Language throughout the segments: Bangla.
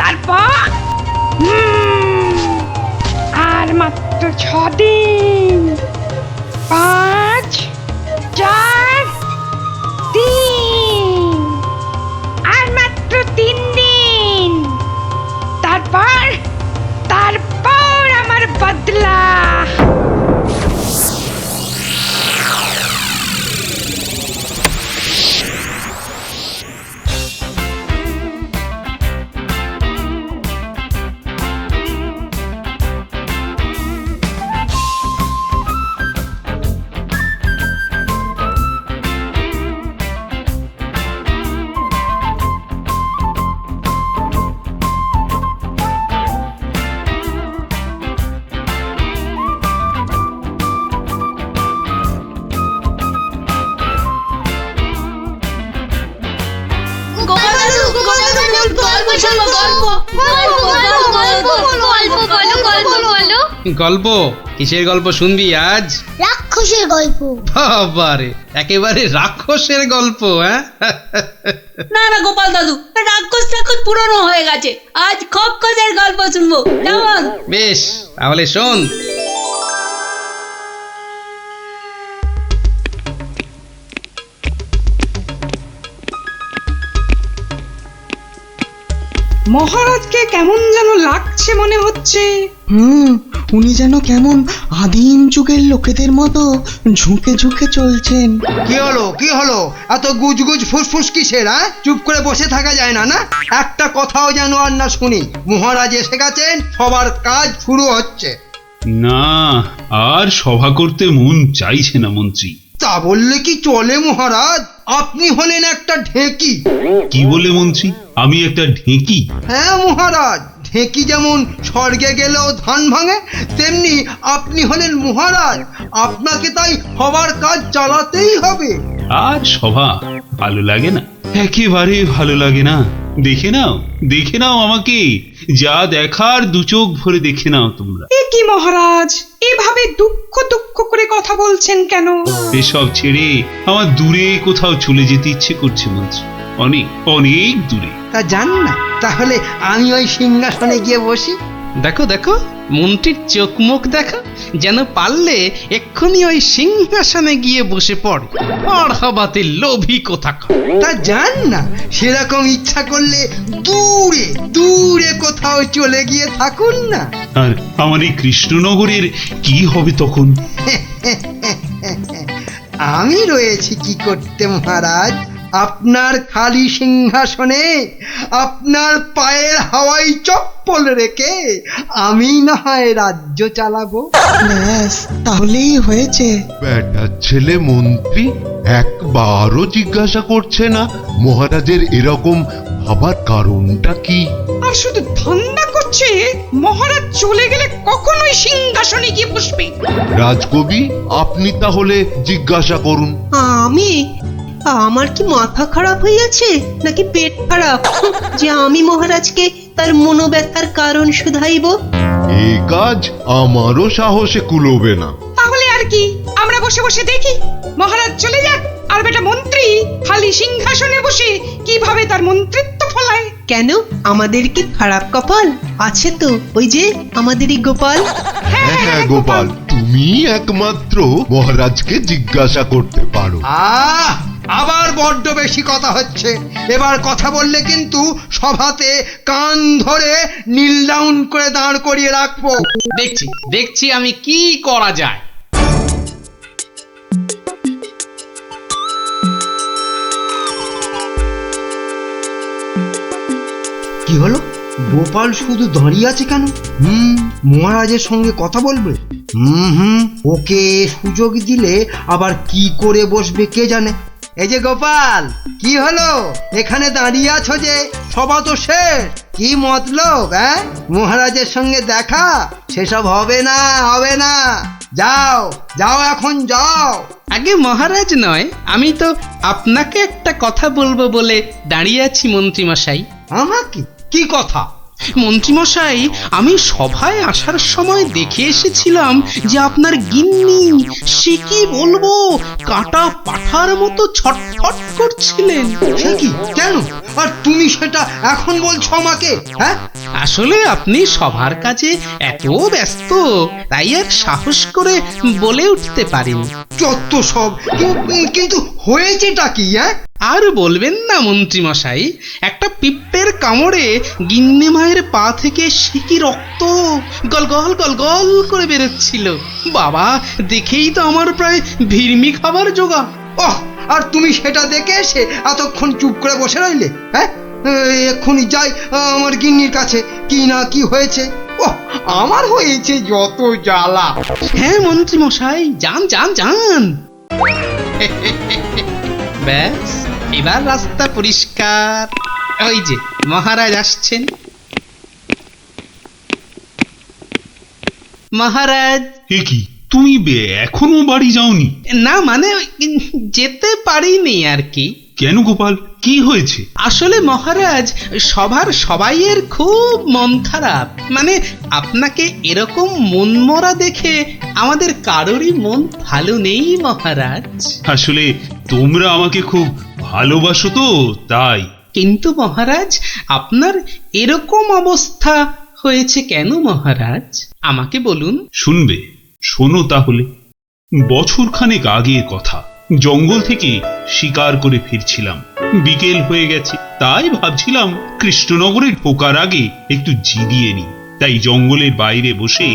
তারপর আর মাত্র 6 দিন। 5, 4, 3, আর মাত্র 3 দিন। তারপর আমার বদলা। গল্প? কিসের গল্প শুনবি আজ? রাক্ষসের গল্প। বাবারে, একেবারে রাক্ষসের গল্প? হ্যাঁ, না না গোপাল দাদু, রাক্ষস পুরনো হয়ে গেছে। আজ খপ্পখসের গল্প শুনবো, কেমন? বেশ, তাহলে শোন। মহারাজকে কেমন যেন লাগছে মনে হচ্ছে। উনি যেন কেমন আদিম যুগের লোকেদের মতো ঝুঁকে ঝুঁকে চলছেন। কি হলো এত গুজগুজ ফুসফুস কিসের? চুপ করে বসে থাকা যায় না? না, একটা কথাও যেন আর না শুনি। মহারাজ এসে গেছেন, সবার কাজ শুরু হচ্ছে। না, আর সভা করতে মন চাইছে না মন্ত্রী। তা বললে কি চলে মহারাজ? আপনি হলেন একটা ঢেঁকি। কি বলে মন্ত্রী? আমি একটা ঢেঁকি? হ্যাঁ মহারাজ, ঢেঁকি যেমন স্বর্গে গেলেও ধান ভাঙে, তেমনি আপনি হলেন মহারাজ। আপনাকে তাই সবার কাজ চালাতেই হবে। আর সভা ভালো লাগে না, একেবারে ভালো লাগে না। দেখে নাও আমাকে, যা দেখার 2 চোখ ভরে দেখে নাও তোমরা। এ কি মহারাজ, এভাবে দুঃখ করে কথা বলছেন কেন? এসব ছেড়ে আমার দূরে কোথাও চলে যেতে ইচ্ছে করছে মন্ত্রী, অনেক অনেক দূরে। তা জান না, তাহলে আমি ওই সিংহাসনে গিয়ে বসি। দেখো মন্ত্রীর চোখ মুখ দেখো, যেন পারলে এক্ষুনি ওই সিংহাসনে গিয়ে বসে পড়ে। আর হবাতে লোভী কোথাকার। তা জান না, সেরকম ইচ্ছা করলে দূরে কোথাও চলে গিয়ে থাকুন না। আর আমার এই কৃষ্ণনগরের কি হবে তখন? আমি রয়েছি কি করতে মহারাজ? আপনার খালি সিংহাসনে আপনার পায়ের হাওয়াই চপ্পল রেখে আমি না হয় রাজ্য চালাবো। ব্যাস, তাহলেই হয়েছে। বেটার ছেলে মন্ত্রী একবারও জিজ্ঞাসা করছে না মহারাজের এরকম ভাবার কারণটা কি। আর শুধু ধান্দা করছে মহারাজ চলে গেলে কখনোই সিংহাসনে গিয়ে বসবে। রাজকবি, আপনি তাহলে জিজ্ঞাসা করুন। আমার কি মাথা খারাপ হইয়াছে নাকি পেট খারাপ যে আমি মহারাজকে তার মনোব্যথার কারণ শুধাইব? এই কাজ আমারও সাহসে কুলোবে না। তাহলে আর কি, আমরা বসে বসে দেখি মহারাজ চলে যাক, আর বেটা মন্ত্রী খালি সিংহাসনে বসে কিভাবে তার মন্ত্রিত্ব ফলায়। কেন, আমাদের কি খারাপ কপাল আছে? তো ওই যে আমাদেরই গোপাল। হ্যাঁ গোপাল, তুমি একমাত্র মহারাজকে জিজ্ঞাসা করতে পারো। আবার বড্ড বেশি কথা হচ্ছে। এবার কথা বললে কিন্তু সভাতে কান ধরে নীল ডাউন করে দাঁড় করিয়ে রাখবো। দেখছি আমি কি করা যায়। কি হলো? গোপাল শুধু দাঁড়িয়ে আছে কেন? মহারাজের সঙ্গে কথা বলবে। ওকে সুযোগ দিলে আবার কি করে বসবে কে জানে। এই যে গোপাল, কি হলো? এখানে দাঁড়িয়ে আছো যে? সভা তো শেষ, কি মতলব? মহারাজের সঙ্গে দেখা? সেসব হবে না। যাও এখন যাও। আগে মহারাজ নয়, আমি তো আপনাকে একটা কথা বলবো বলে দাঁড়িয়ে আছি মন্ত্রী মশাই। আমাকে? কি কথা? মন্ত্রীমশাই, আমি সভায় আসার সময় দেখে এসেছিলাম যে আপনার গিন্নি, সে কি বলবো, কাটা পাঠার মতো ছটফট করছিলেন। সে কি, কেন? আর তুমি সেটা এখন বলছো আমাকে? হ্যাঁ, আসলে আপনি সবার কাজে এত ব্যস্ত, তাই আর সাহস করে বলে উঠতে পারেনি। যত সব। কিন্তু হয়েছেটা কি? হ্যাঁ, আর বলবেন না মন্ত্রী মশাই, একটা পিঁপড়ের কামড়ে গিন্নি মায়ের পা থেকে সিকি রক্ত গলগল গলগল করে বেরোচ্ছিল। বাবা, দেখেই তো আমার প্রায় ভিড়মি খাবার জোগা। ওহ, আর তুমি সেটা দেখে এসে এতক্ষণ চুপ করে বসে রইলে? হ্যাঁ, এক্ষুনি যাই আমার গিন্নির কাছে, কি না কি হয়েছে। ওহ, আমার হয়েছে যত জ্বালা। হ্যাঁ মন্ত্রী মশাই, যান যান যান। ব্যাস, এবার রাস্তা পরিষ্কার। ওই যে মহারাজ আসছেন। মহারাজ। এ কি, তুমি এখনো বাড়ি যাওনি? না মানে যেতে পারিনি আর কি। কেন গোপাল, কি হয়েছে? আসলে মহারাজ, সবার সবাইয়ের খুব মন খারাপ। মানে আপনাকে এরকম মনমরা দেখে আমাদের কারোরই মন ভালো নেই মহারাজ। আসলে তোমরা আমাকে খুব ভালোবাসো তো, তাই। কিন্তু মহারাজ, আপনার এরকম অবস্থা হয়েছে কেন মহারাজ? আমাকে বলুন। শুনবে? শোনো তাহলে। বছরখানেক আগের কথা, জঙ্গল থেকে শিকার করে ফিরছিলাম। বিকেল হয়ে গেছে, তাই ভাবছিলাম কৃষ্ণনগরে ঢোকার আগে একটু জিরিয়ে নি। তাই জঙ্গলের বাইরে বসে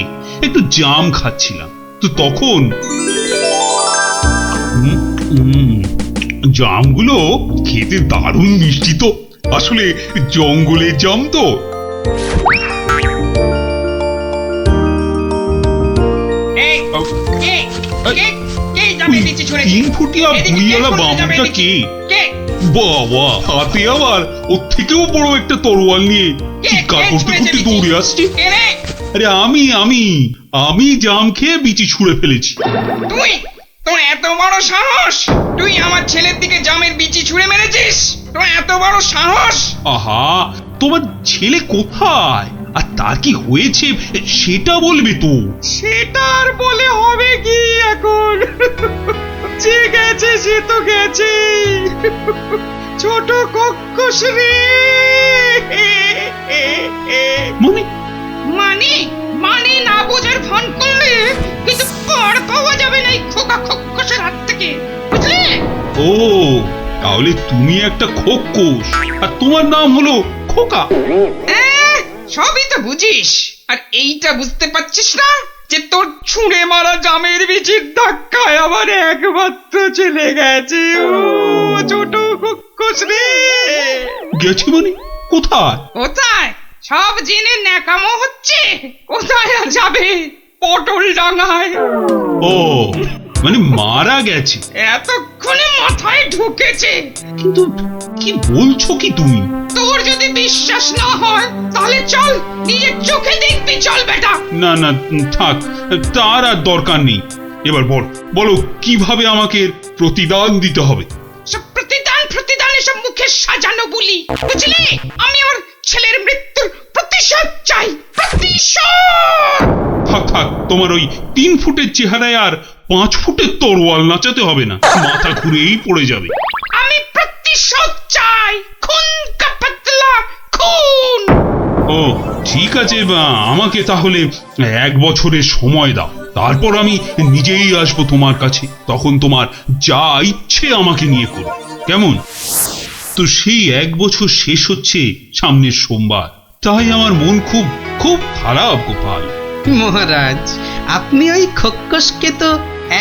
একটু জাম খাচ্ছিলাম। তো তখন জামগুলো খেতে দারুণ মিষ্টি তো। আসলে জঙ্গলের জাম তো। তিন ফুটিয়া ভুঁইয়ালা বামুনটা কে? বাবা, হাতে আবার ওর থেকেও বড় একটা তরোয়াল নিয়ে চিৎকার করতে করতে দৌড়ে আসছে। আরে আমি জাম খেয়ে বিচি ছুঁড়ে ফেলেছি। তুই, তোর এত বড় সাহস! তুই আমার ছেলের দিকে জামের বিচি ছুঁড়ে মেরেছিস? তোর এত বড় সাহস! আহা, তোমার ছেলে কোথায় আর তার কি হয়েছে সেটা বলবে তো। সেটা আর বলে হবে কি এখন? যে গেছে সে তো গেছে। ছোট কক্কস রে। মানে মানে মানে না বোঝার ভান করলে কিন্তু পার পাওয়া যাবে না এই খোকা খক্কসের হাত থেকে, বুঝলে? ও, তাহলে তুমি একটা খোক্কস আর তোমার নাম হলো খোকা। সবই তো বুঝিস, আর এইটা বুঝতে পারছিস না যে তোর ছুঁড়ে মারা জামের বীজের ধাক্কায় আমার একমাত্র চলে গেছে। ও ছোট খক্কস রে। গেছে মানে? কোথায়? কোথায় সব জেনে ন্যাকামো হচ্ছে? কোথায় আর যাবে? পটল ডাঙায়। ও, মানে মারা গেছে? এতক্ষণে মাথায় ঢুকেছে। কিন্তু কি বলছো কি তুমি? তোর যদি বিশ্বাস না হয় তাহলে চল, নিজের চোখে দেখবি। চল বেটা। না না, থাক, তার আর দরকার নেই। এবার বলো কিভাবে আমাকে প্রতিদান দিতে হবে? সব প্রতিদান এসব মুখে সাজানো বলি, বুঝলি? আমি আমার ছেলের মৃত্যুর প্রতিশোধ চাই। প্রতিশোধ! থাক, তোমার ওই 3 ফুটের চেহারায় আর 5 ফুটের তরোয়াল নাচাতে হবে না, মাথা ঘুরেই পড়ে যাবে। আমি প্রতিশোধ চাই। খুন কা পাতলা খুন। ও ঠিক আছে, আমাকে তাহলে 1 বছরের সময় দাও, তারপর আমি নিজেই আসবো তোমার কাছে। তখন তোমার যা ইচ্ছে আমাকে নিয়ে করো, কেমন? তো সেই 1 বছর শেষ হচ্ছে সামনের সোমবার, তাই আমার মন খুব খুব খারাপ গোপাল। মহারাজ, আপনি ওই খক্কসকে তো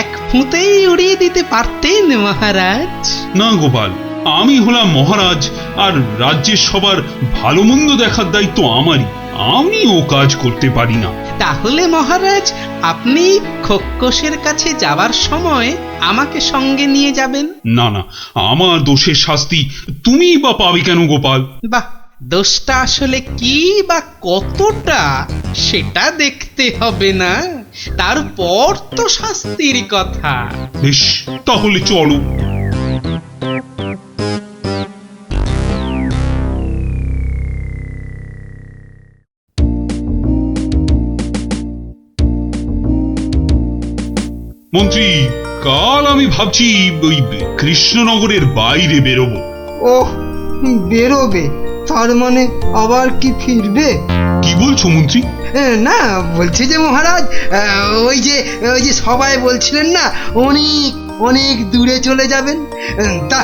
এক ফুঁতেই উড়িয়ে দিতে পারতেন মহারাজ। না গোপাল, আমি হলাম মহারাজ, আর রাজ্যের সবার ভালো মন্দ দেখার দায়িত্ব আমারই। আমি ও কাজ করতে পারি না। তাহলে মহারাজ, আপনি খক্কসের কাছে যাবার সময় আমাকে সঙ্গে নিয়ে যাবেন। না, আমার দোষের শাস্তি তুমি বা পাবে কেন গোপাল? বাহ, দোষটা আসলে কি বা কতটা সেটা দেখতে হবে না, তারপর তো শাস্তির কথা। বেশ, তাহলে চলো। মন্ত্রী, কাল আমি ভাবছি ওই কৃষ্ণনগরের বাইরে বেরোবো। ওহ, বেরোবে? তার মানে আবার কি ফিরবে? কি বলছো মন্ত্রী? না, বলছি যে মহারাজ, ওই যে সবাই বলছিলেন না অনেক অনেক দূরে চলে যাবেন, তা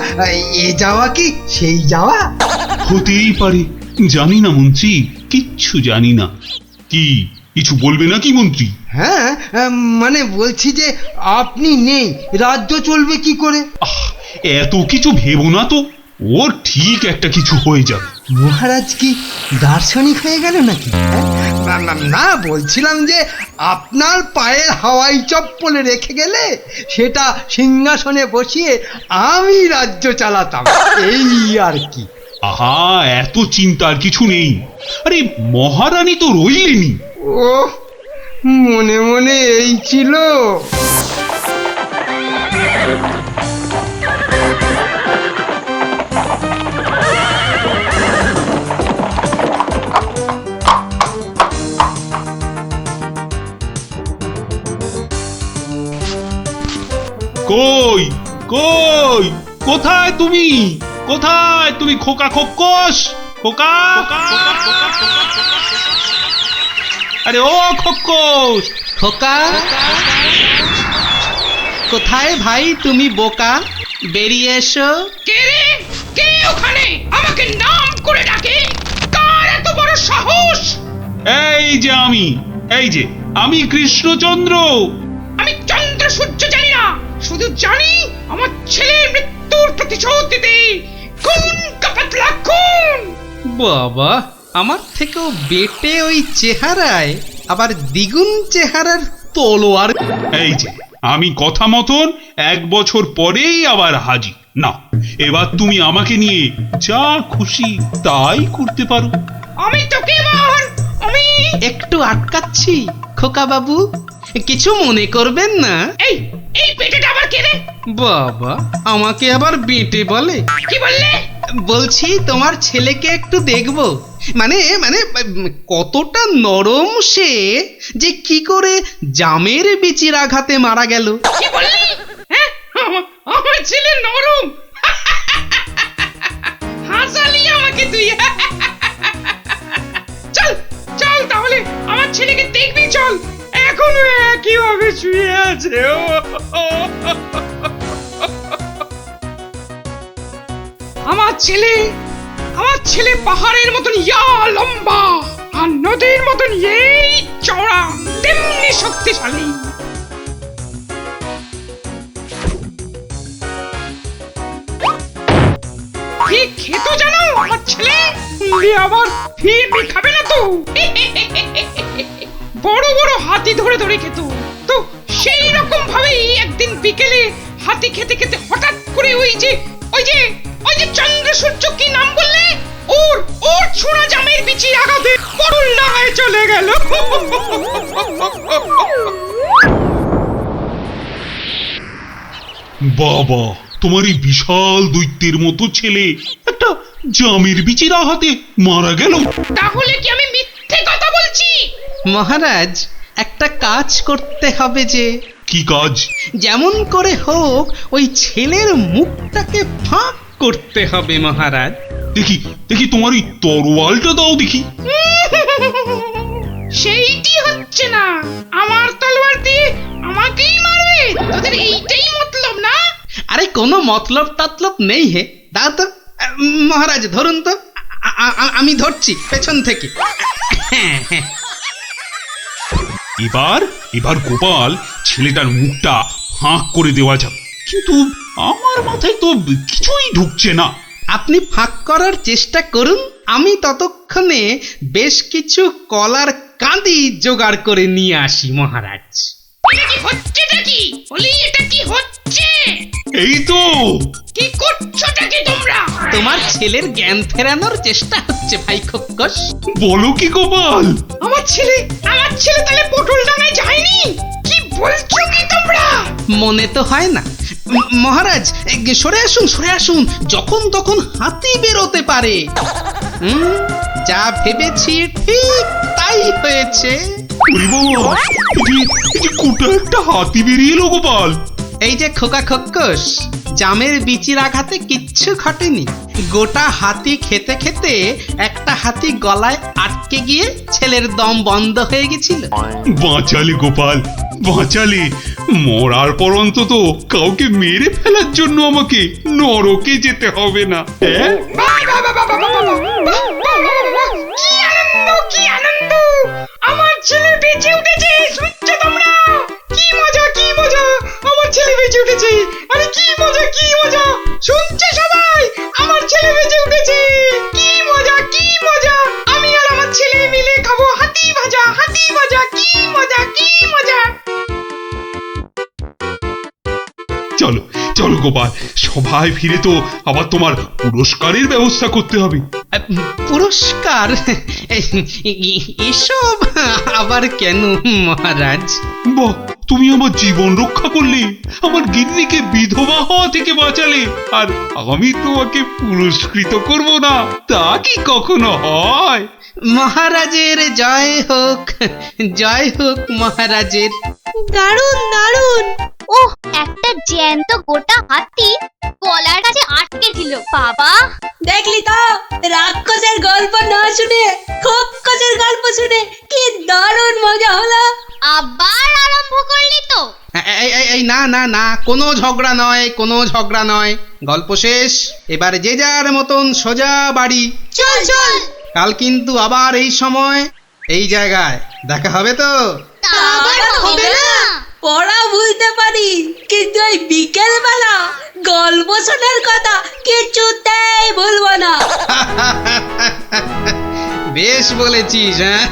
এ যাওয়া কি সেই যাওয়া? হতেই পারে, জানি না মন্ত্রী, কিচ্ছু জানি না। কি কিছু বলবে নাকি মন্ত্রী? হ্যাঁ, মানে বলছি যে আপনি নেই, রাজ্য চলবে কি করে? এত কিছু ভেবো না তো, ওর ঠিক একটা কিছু হয়ে যাবে। মহারাজ কি দার্শনিক হয়ে গেল নাকি? না, বলছিলাম যে আপনার পায়ের হাওয়াই চপ্পলে রেখে গেলে সেটা সিংহাসনে বসিয়ে আমি রাজ্য চালাতাম, এই আর কি। আহা, এত চিন্তার কিছু নেই। আরে মহারানী তো রইলেনি। ও, মনে মনে এই ছিল। কই কই, কোথায় তুমি? কোথায় তুমি খোকা খোকস? খোকা, আরে ও খোকস! খোকা, কোথায় ভাই তুমি বোকা? বেরিয়ে এসো। কে রে? কে ওখানে আমাকে নাম করে ডাকে? কার এত বড় সাহস? এই যে আমি কৃষ্ণচন্দ্র। আমি চন্দ্র সূর্য জানি না, শুধু জানি আমার ছেলের মৃত্যুর প্রতিশোধ দিতে খুন কাপাতলা খুন। বাবা, আমার থেকেও বেটে ওই চেহারায় আবার দ্বিগুণ চেহারার তলোয়ার। এই যে আমি কথা মতন 1 বছর পরেই আবার হাজির। না, এবার তুমি আমাকে নিয়ে যা খুশি তাই করতে পারো। আমি তোকে এবার একটু আটকাচ্ছি খোকা বাবু, কিছু মনে করবেন না। এই এই পেটেটা আবার কে রে? বাবা, আমাকে আবার বেটে বলে? কি বললে? বলছি তোমার ছেলেকে একটু দেখবো, মানে মানে কতটা নরম সে, যে কি করে জামের বিচির আঘাতে মারা গেল। কি বললি? হ্যাঁ, আমার ছেলে নরম? হাসালি আমাকে তুই। চল চল, তাহলে আমার ছেলেকে দেখবি, চল। এখনো একইভাবে শুয়ে আছে। আমার ছেলে পাহাড়ের মতন ইয়া লম্বা, আর নদীর মতন এই চওড়া, তেমনি শক্তিশালী। কি খেতো জানো আমার ছেলে? আবার ফিরবি খাবে না তো। বড় বড় হাতি ধরে ধরে খেত। তো সেই রকম ভাবেই একদিন বিকেলে হাতি খেতে খেতে হঠাৎ করে ওই যে চন্দ্র সূর্য, কি নাম বললে? ওর ছোড়া জামের বিচির আঘাতে পটল ডাঙায় চলে গেল। বাবা, তোমার এই বিশাল দৈত্যের মতো ছেলে একটা জামের বিচির আঘাতে মারা গেল? তাহলে কি আমি মিথ্যে কথা বলছি? মহারাজ, একটা কাজ করতে হবে যে। কি কাজ? যেমন করে হোক ওই ছেলের মুখটাকে ফাঁক করতে হবে মহারাজ। দেখি দেখি, তোমার ওই তরোয়ালটা দাও দেখি। সেইটি হচ্ছে না, আমার তলোয়ার দিয়ে আমাকেই মারবে? তোদের এইটাই মতলব না? আরে কোনো মতলব টাতলব নেই হে, দাও তো। মহারাজ ধরুন তো, আমি ধরছি পেছন থেকে। এবার গোপাল ছেলেটার মুখটা ফাঁক করে দেওয়া যাবে, কিন্তু আমার মাথায় তো কিছুই ঢুকছে না। আপনি ফাঁক করার চেষ্টা করুন, আমি ততক্ষণে বেশ কিছু কলার কাঁদি জোগাড় করে নিয়ে আসি মহারাজ। এটা কি হচ্ছেটা কি? বলি, এটা কি হচ্ছে? এই তো। কি করছোটা কি তোমরা? তোমার ছেলের জ্ঞান ফেরানোর চেষ্টা হচ্ছে ভাই খোকস। বলো কি গোপাল? আমার ছেলে তাহলে পটল ডাঙায় যায়নি? কি বলছো কি তোমরা? মনে তো হয় না মহারাজ। সরে আসুন, যখন তখন হাতি বেরোতে পারে। যা ভেবেছি ঠিক তাই হয়েছে। ওরে বাবা, এই যে গোটা একটা হাতি বেরিয়ে এলো গোপাল। এই যে খোকা খোকস, জামের বিচির আঘাতে কিচ্ছু ঘটেনি। গোটা হাতি খেতে খেতে একটা হাতি গলায় আটকে গিয়ে ছেলের দম বন্ধ হয়ে গেছিল। বাঁচালে গোপাল, বাঁচালে। মরার পর অন্তত কাউকে মেরে ফেলার জন্য আমাকে নরকে যেতে হবে না। হ্যাঁ, কি আনন্দ, কি আনন্দ! আমার ছেলে বেঁচে উঠেছে, শুনছো তোমরা? কি মজা, কি মজা! আমার ছেলে বেঁচে উঠেছে। আরে কি মজা, কি মজা! শুনছো সবাই? আমার ছেলে বেঁচে উঠেছে। কি মজা, কি মজা! আমি আর আমার ছেলে মিলে খাবো হাতি ভাজা, হাতি ভাজা। কি মজা, কি মজা! চলো চলো গোপাল, সবাই ফিরে তো আবার তোমার পুরস্কারের ব্যবস্থা করতে হবে। পুরস্কার? এসব আবার কেন মহারাজ? বাহ, তুমি আমার জীবন রক্ষা করলে, আমার গিন্নিকে বিধবা হওয়া থেকে বাঁচালে, আর আমি তোমাকে পুরস্কৃত করব না, তা কি কখনো হয়? মহারাজের জয় হোক, জয় হোক মহারাজের। দারুণ দারুণ। ওহ, একটা জ্যান্ত গোটা হাতি গলার কাছে আটকে ছিল বাবা। দেখলি তো, রাক্ষসের গল্প না শুনে খোকসের গল্প শুনে কি দারুণ মজা হলো। আবার আরম্ভ করলি তো? এই না না না, কোনো ঝগড়া নয়, কোনো ঝগড়া নয়। গল্প শেষ, এবার যে যার মতন সোজা বাড়ি। চল চল। কাল কিন্তু আবার এই সময় এই জায়গায় দেখা হবে তো? তা আবার হবে না। পড়া ভুলতে পারি, কিন্তু ওই বিকেল বেলা গল্প শোনার কথা কিছুতেই ভুলবো না। বেশ বলেছিস, হ্যাঁ।